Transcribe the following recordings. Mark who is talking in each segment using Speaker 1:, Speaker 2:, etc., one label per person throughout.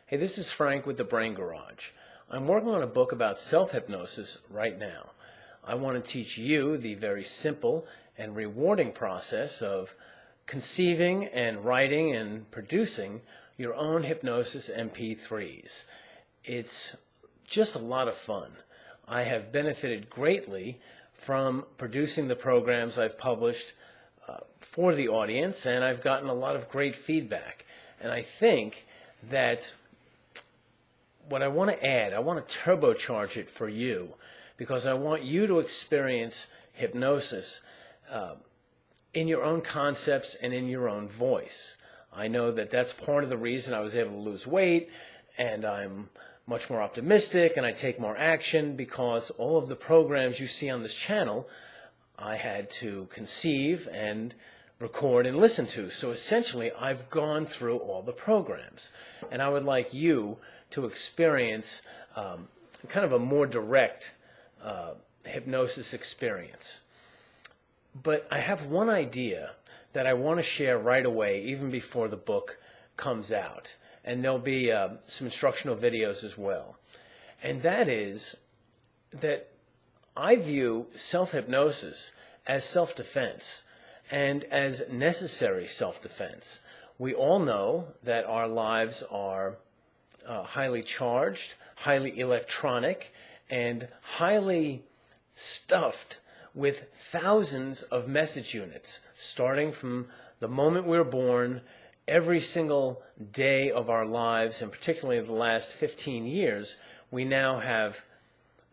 Speaker 1: Hey, this is Frank with the Brain Garage. I'm working on a book about self-hypnosis right now. I want to teach you the very simple and rewarding process of conceiving and writing and producing your own hypnosis MP3s. It's just a lot of fun. I have benefited greatly from producing the programs I've published for the audience, and I've gotten a lot of great feedback. And I think that what I want to add, I want to turbocharge it for you, because I want you to experience hypnosis in your own concepts and in your own voice. I know that that's part of the reason I was able to lose weight, and I'm much more optimistic, and I take more action, because all of the programs you see on this channel I had to conceive and record and listen to. So essentially, I've gone through all the programs, and I would like you to experience kind of a more direct hypnosis experience. But I have one idea that I want to share right away, even before the book comes out, and there'll be some instructional videos as well. And that is that I view self-hypnosis as self-defense and as necessary self-defense. We all know that our lives are highly charged, highly electronic, and highly stuffed with thousands of message units, starting from the moment we're born, every single day of our lives, and particularly the last 15 years, we now have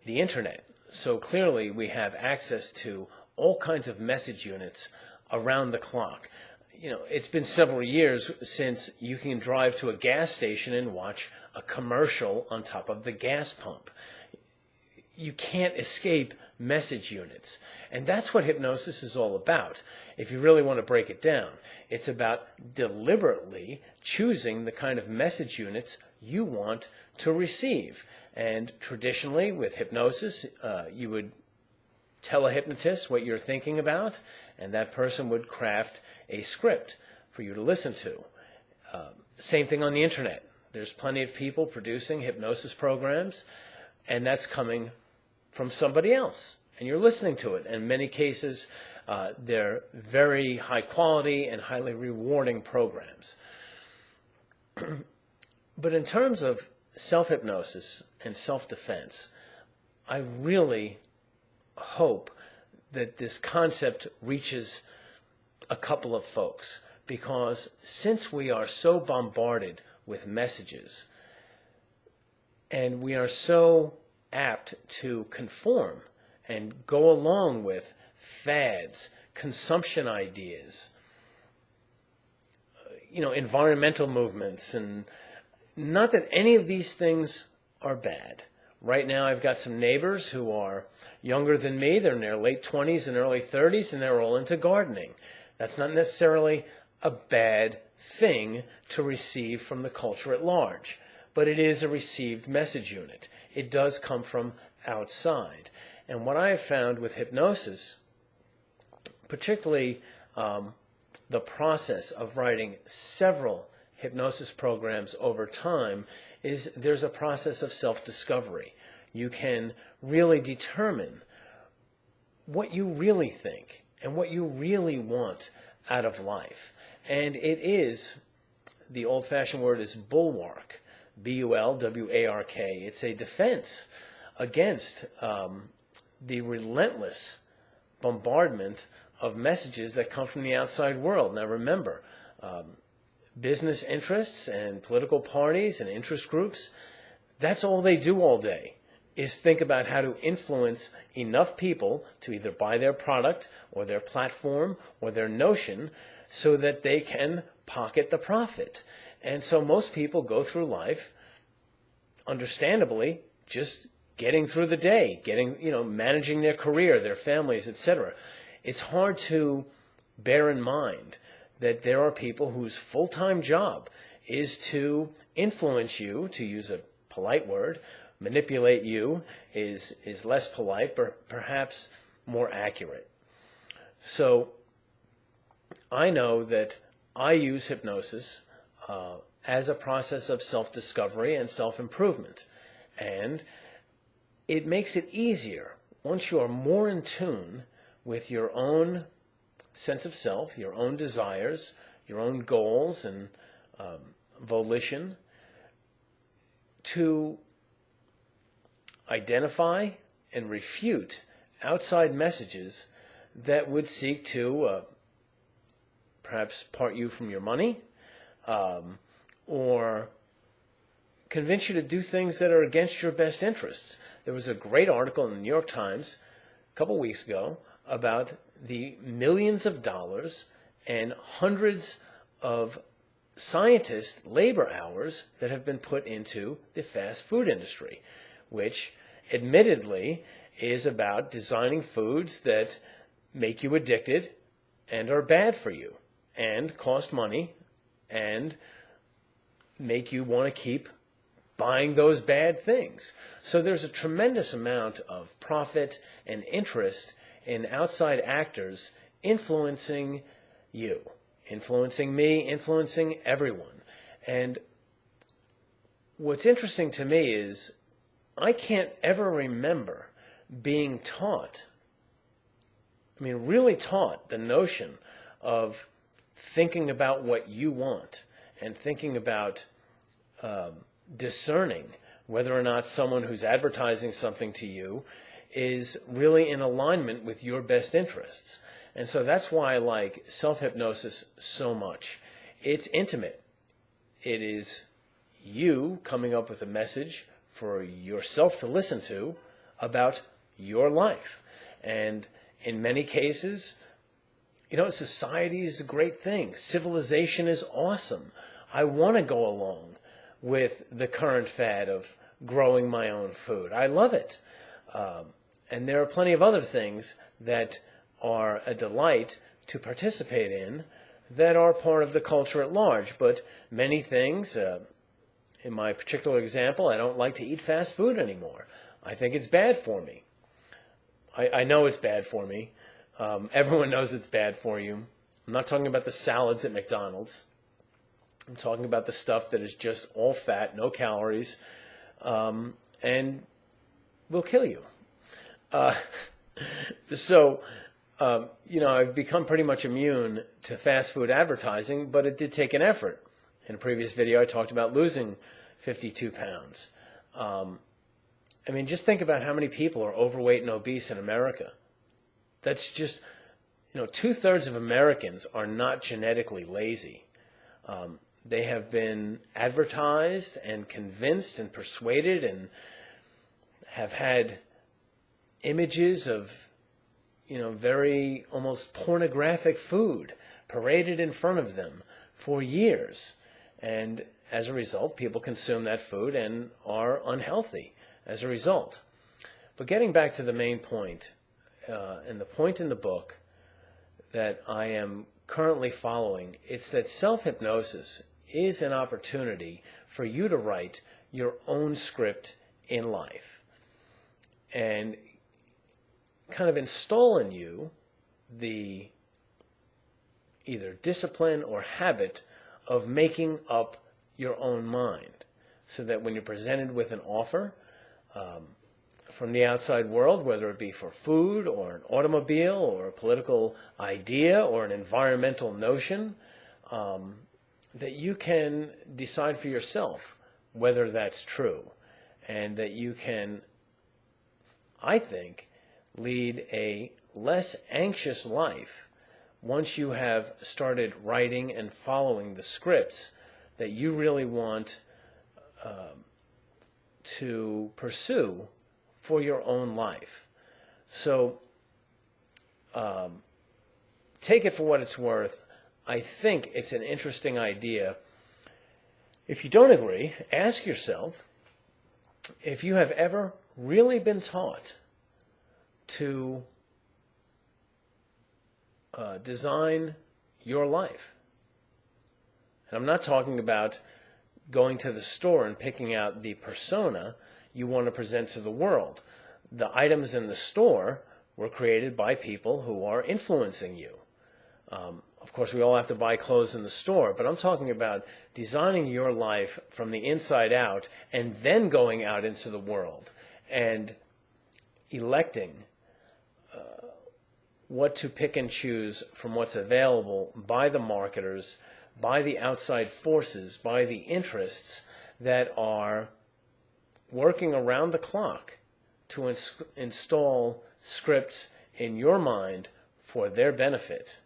Speaker 1: the internet. So clearly we have access to all kinds of message units around the clock. You know, it's been several years since you can drive to a gas station and watch a commercial on top of the gas pump. You can't escape message units. And that's what hypnosis is all about. If you really want to break it down, it's about deliberately choosing the kind of message units you want to receive. And traditionally, with hypnosis, you would tell a hypnotist what you're thinking about, and that person would craft a script for you to listen to. Same thing on the internet. There's plenty of people producing hypnosis programs, and that's coming from somebody else, and you're listening to it. In many cases, they're very high quality and highly rewarding programs. But in terms of self-hypnosis and self-defense, I really hope that this concept reaches a couple of folks, because since we are so bombarded with messages and we are so apt to conform and go along with fads, consumption ideas, environmental movements, and not that any of these things are bad. Right now I've got some neighbors who are younger than me. They're in their late 20s and early 30s, and they're all into gardening. That's not necessarily a bad thing to receive from the culture at large, but it is a received message unit. It does come from outside. And what I have found with hypnosis, particularly the process of writing several hypnosis programs over time, is there's a process of self-discovery. You can really determine what you really think and what you really want out of life. And it is, the old-fashioned word is bulwark, B-U-L-W-A-R-K. It's a defense against the relentless bombardment of messages that come from the outside world. Now remember, business interests and political parties and interest groups, that's all they do all day, is think about how to influence enough people to either buy their product or their platform or their notion so that they can pocket the profit. And so most people go through life, understandably, just getting through the day, managing their career, their families, etc. It's hard to bear in mind that there are people whose full-time job is to influence you, to use a polite word. Manipulate you is less polite, but perhaps more accurate. So I know that I use hypnosis as a process of self-discovery and self-improvement. And it makes it easier once you are more in tune with your own sense of self, your own desires, your own goals and volition, to identify and refute outside messages that would seek to perhaps part you from your money, or convince you to do things that are against your best interests. There was a great article in the New York Times a couple weeks ago about the millions of dollars and hundreds of scientist labor hours that have been put into the fast food industry, which admittedly is about designing foods that make you addicted and are bad for you and cost money and make you want to keep buying those bad things. So there's a tremendous amount of profit and interest in outside actors influencing you, influencing me, influencing everyone. And what's interesting to me is I can't ever remember being taught, really taught the notion of thinking about what you want and thinking about discerning whether or not someone who's advertising something to you is really in alignment with your best interests. And so that's why I like self-hypnosis so much. It's intimate. It is you coming up with a message for yourself to listen to about your life. And in many cases, society is a great thing. Civilization is awesome. I want to go along with the current fad of growing my own food. I love it. And there are plenty of other things that are a delight to participate in that are part of the culture at large. But many things, in my particular example, I don't like to eat fast food anymore. I think it's bad for me. I know it's bad for me. Everyone knows it's bad for you. I'm not talking about the salads at McDonald's. I'm talking about the stuff that is just all fat, no calories, and will kill you. I've become pretty much immune to fast food advertising, but it did take an effort. In a previous video, I talked about losing 52 pounds. Just think about how many people are overweight and obese in America. That's just, 2/3 of Americans are not genetically lazy. They have been advertised and convinced and persuaded and have had images of, very almost pornographic food paraded in front of them for years. And as a result, people consume that food and are unhealthy as a result. But getting back to the main point, and the point in the book that I am currently following, it's that self-hypnosis is an opportunity for you to write your own script in life and kind of install in you the either discipline or habit of making up your own mind, so that when you're presented with an offer from the outside world, whether it be for food or an automobile or a political idea or an environmental notion, that you can decide for yourself whether that's true, and that you can, I think, lead a less anxious life once you have started writing and following the scripts that you really want to pursue for your own life. So take it for what it's worth. I think it's an interesting idea. If you don't agree, ask yourself if you have ever really been taught to design your life. And I'm not talking about going to the store and picking out the persona you want to present to the world. The items in the store were created by people who are influencing you. Of course, we all have to buy clothes in the store, but I'm talking about designing your life from the inside out and then going out into the world and electing what to pick and choose from what's available by the marketers, by the outside forces, by the interests that are working around the clock to install scripts in your mind for their benefit.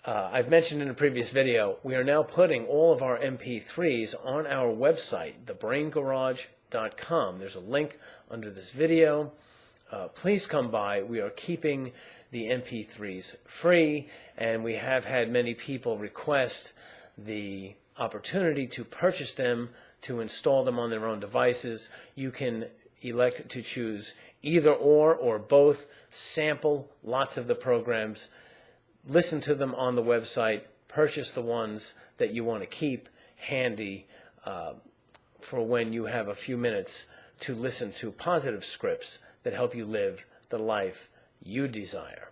Speaker 1: I've mentioned in a previous video, we are now putting all of our MP3s on our website, thebraingarage.com. There's a link under this video. Please come by. We are keeping the MP3s free, and we have had many people request the opportunity to purchase them, to install them on their own devices. You can elect to choose either or both, sample lots of the programs, listen to them on the website, purchase the ones that you want to keep handy for when you have a few minutes to listen to positive scripts that help you live the life you desire.